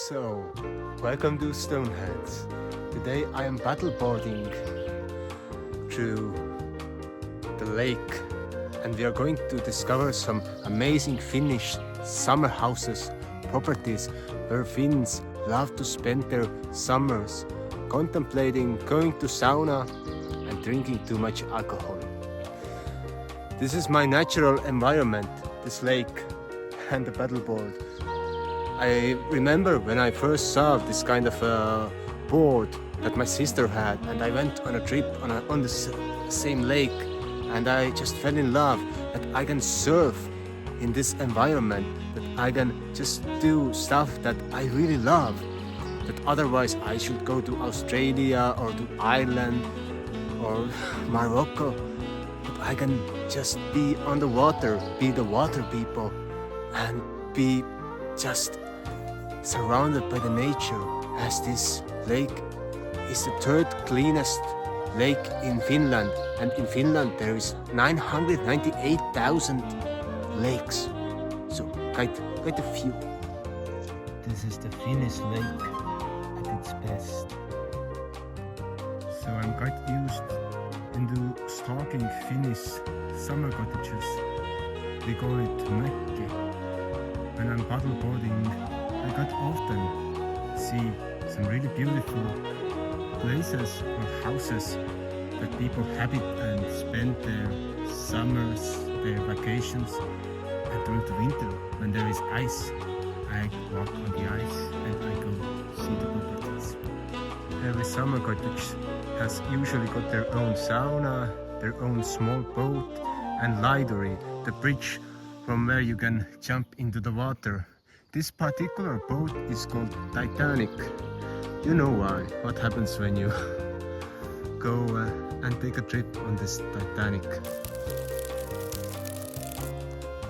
So, welcome to Stoneheads. Today I am paddleboarding through the lake and we are going to discover some amazing Finnish summer houses, properties where Finns love to spend their summers contemplating going to sauna and drinking too much alcohol. This is my natural environment, this lake and the paddleboard. I remember when I first saw this kind of board that my sister had, and I went on a trip on the same lake, and I just fell in love that I can surf in this environment, that I can just do stuff that I really love, that otherwise I should go to Australia or to Ireland or Morocco. But I can just be on the water, be the water people, and be just surrounded by the nature, as this lake is the third cleanest lake in Finland, and in Finland there is 998,000 lakes, so quite a few. This is the Finnish lake at its best. So I'm quite used into stalking Finnish summer cottages. We call it mökki. When I'm paddleboarding, I quite often see some really beautiful places or houses that people habit and spend their summers, their vacations, and during the winter when there is ice, I walk on the ice and I go see the properties. Every summer cottage has usually got their own sauna, their own small boat, and lidory, the bridge from where you can jump into the water. This particular boat is called Titanic. You know why, what happens when you go and take a trip on this Titanic.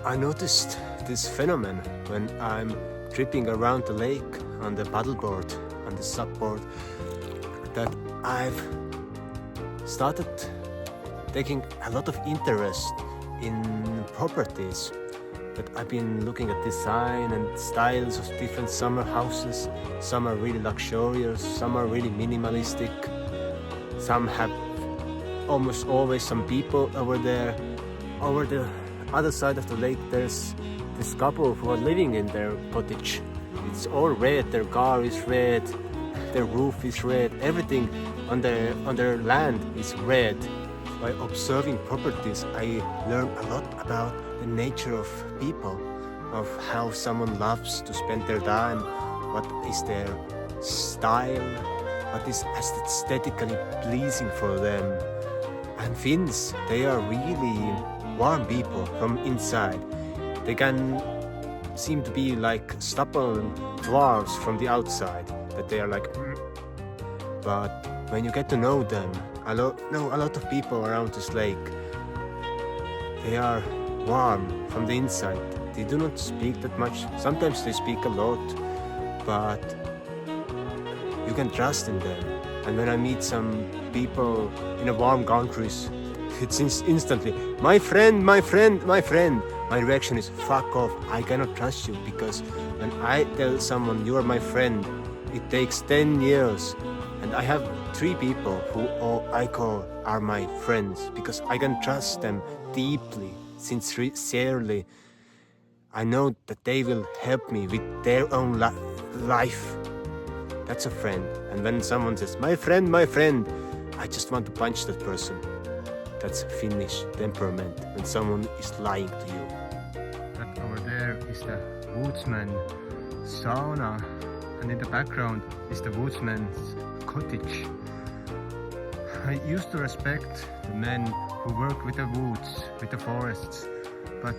I noticed this phenomenon when I'm tripping around the lake on the paddleboard, on the subboard, that I've started taking a lot of interest in properties. But I've been looking at design and styles of different summer houses. Some are really luxurious, some are really minimalistic. Some have almost always some people over there. Over the other side of the lake there's this couple who are living in their cottage. It's all red, their car is red, their roof is red, everything on their land is red. By observing properties, I learn a lot about the nature of people, of how someone loves to spend their time, what is their style, what is aesthetically pleasing for them. And Finns, they are really warm people from inside. They can seem to be like stubborn dwarves from the outside, that they are like, but when you get to know them, know a lot of people around this lake, they are warm from the inside. They do not speak that much. Sometimes they speak a lot, but you can trust in them. And when I meet some people in a warm countries, it's instantly, my friend, my friend, my friend. My reaction is, fuck off, I cannot trust you, because when I tell someone you are my friend, it takes 10 years. And I have 3 people who I call are my friends, because I can trust them deeply, sincerely. I know that they will help me with their own life. That's a friend. And when someone says, my friend, I just want to punch that person. That's Finnish temperament, when someone is lying to you. That over there is the woodsman sauna, and in the background is the woodsman's cottage. I used to respect the men who work with the woods, with the forests, but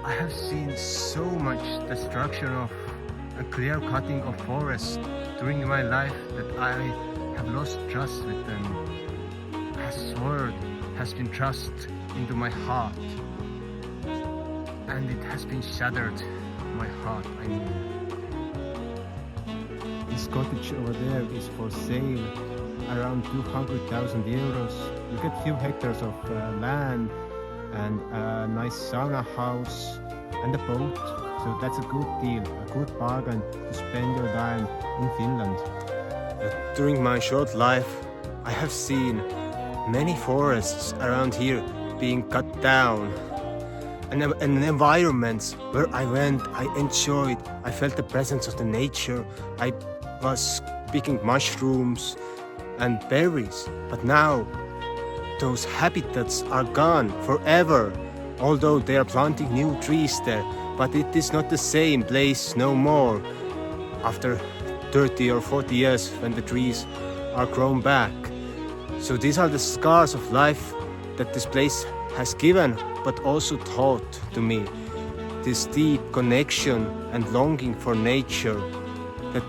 I have seen so much destruction of a clear cutting of forests during my life that I have lost trust with them. A sword has been thrust into my heart, and it has been shattered, my heart, I mean. This cottage over there is for sale, around 200,000 euros. You get few hectares of land and a nice sauna house and a boat, So that's a good deal, a good bargain to spend your time in Finland. During my short life, I have seen many forests around here being cut down. And environments where I went, I enjoyed, I felt the presence of the nature. I was picking mushrooms and berries. But now, those habitats are gone forever. Although they are planting new trees there, but it is not the same place no more. After 30 or 40 years when the trees are grown back. So these are the scars of life that this place has given, but also taught to me. This deep connection and longing for nature that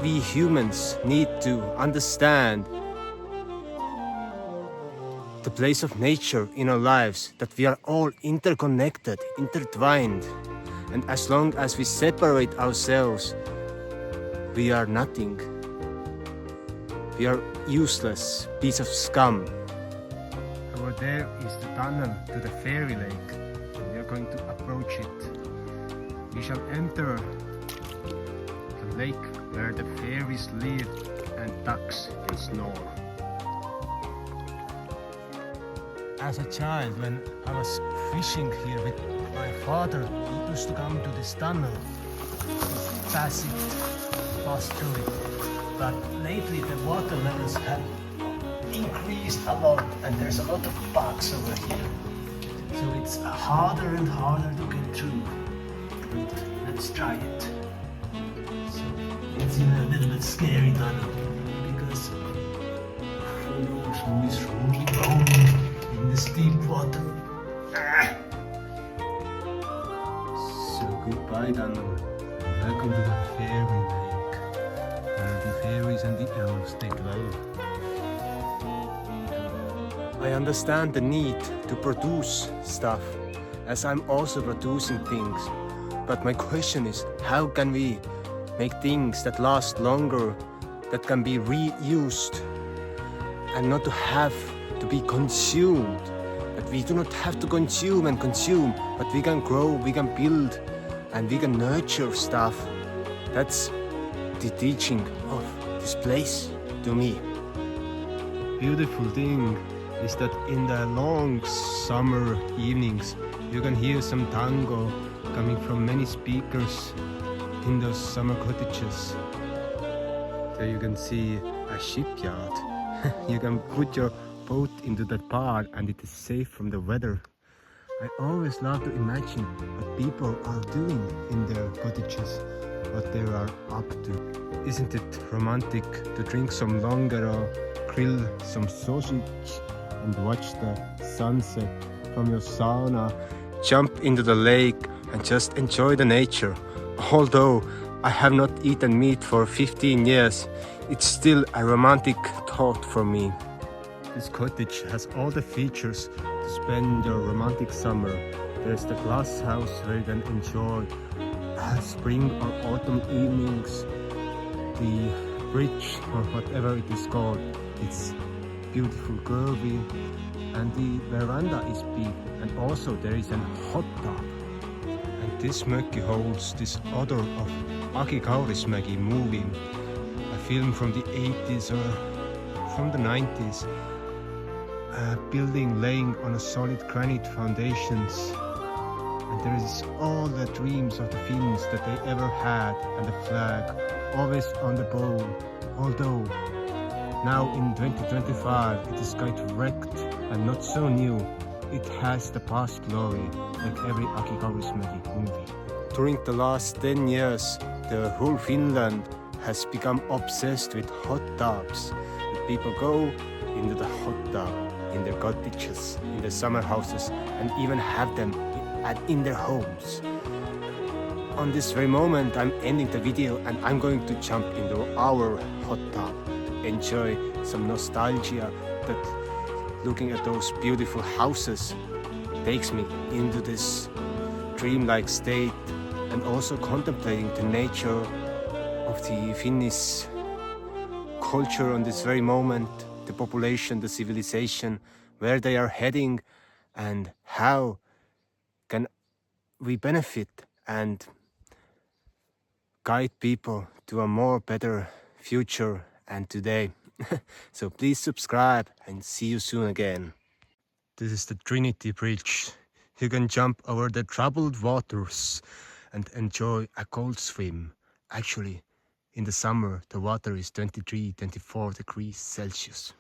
we humans need to understand. The place of nature in our lives, that we are all interconnected, intertwined. And as long as we separate ourselves, we are nothing. We are useless piece of scum. Over there is the tunnel to the fairy lake. We are going to approach it. We shall enter the lake where the fairies live and ducks they snore. As a child, when I was fishing here with my father, he used to come to this tunnel, pass through it. But lately the water levels have increased a lot and there's a lot of bugs over here. So it's harder and harder to get through. But let's try it. So it's a little bit scary tunnel because who knows who is rolling in this deep water. So goodbye tunnel. Welcome to the fairy lake. Where the fairies and the elves they dwell. I understand the need to produce stuff, as I'm also producing things. But my question is, how can we make things that last longer, that can be reused, and not to have to be consumed? That we do not have to consume and consume, but we can grow, we can build, and we can nurture stuff. That's the teaching of this place to me. Beautiful thing is that in the long summer evenings you can hear some tango coming from many speakers in those summer cottages. There you can see a shipyard. You can put your boat into that part and it is safe from the weather. I always love to imagine what people are doing in their cottages, what they are up to. Isn't it romantic to drink some longer or grill some sausage and watch the sunset from your sauna, jump into the lake and just enjoy the nature? Although I have not eaten meat for 15 years, it's still a romantic thought for me. This cottage has all the features to spend your romantic summer. There's the glass house where you can enjoy spring or autumn evenings. The bridge or whatever it is called, it's beautiful curvy, and the veranda is big, and also there is a hot tub. And this mökki holds this odor of Aki Kaurismäki movie, a film from the 80s or from the 90s. A building laying on a solid granite foundations, and there is all the dreams of the Finns that they ever had, and the flag always on the pole. Although now in 2025 it is quite wrecked and not so new, it has the past glory like every Aki Kaurismäki movie. During the last 10 years, the whole Finland has become obsessed with hot tubs. People go into the hot tub in their cottages, in their summer houses, and even have them in their homes. On this very moment, I'm ending the video and I'm going to jump into our hot tub to enjoy some nostalgia that looking at those beautiful houses takes me into this dreamlike state, and also contemplating the nature of the Finnish culture on this very moment, the population, the civilization, where they are heading, and how can we benefit and guide people to a more better future and today. So please subscribe and see you soon again. This is the Trinity Bridge. You can jump over the troubled waters and enjoy a cold swim. Actually, in the summer the water is 23-24 degrees Celsius.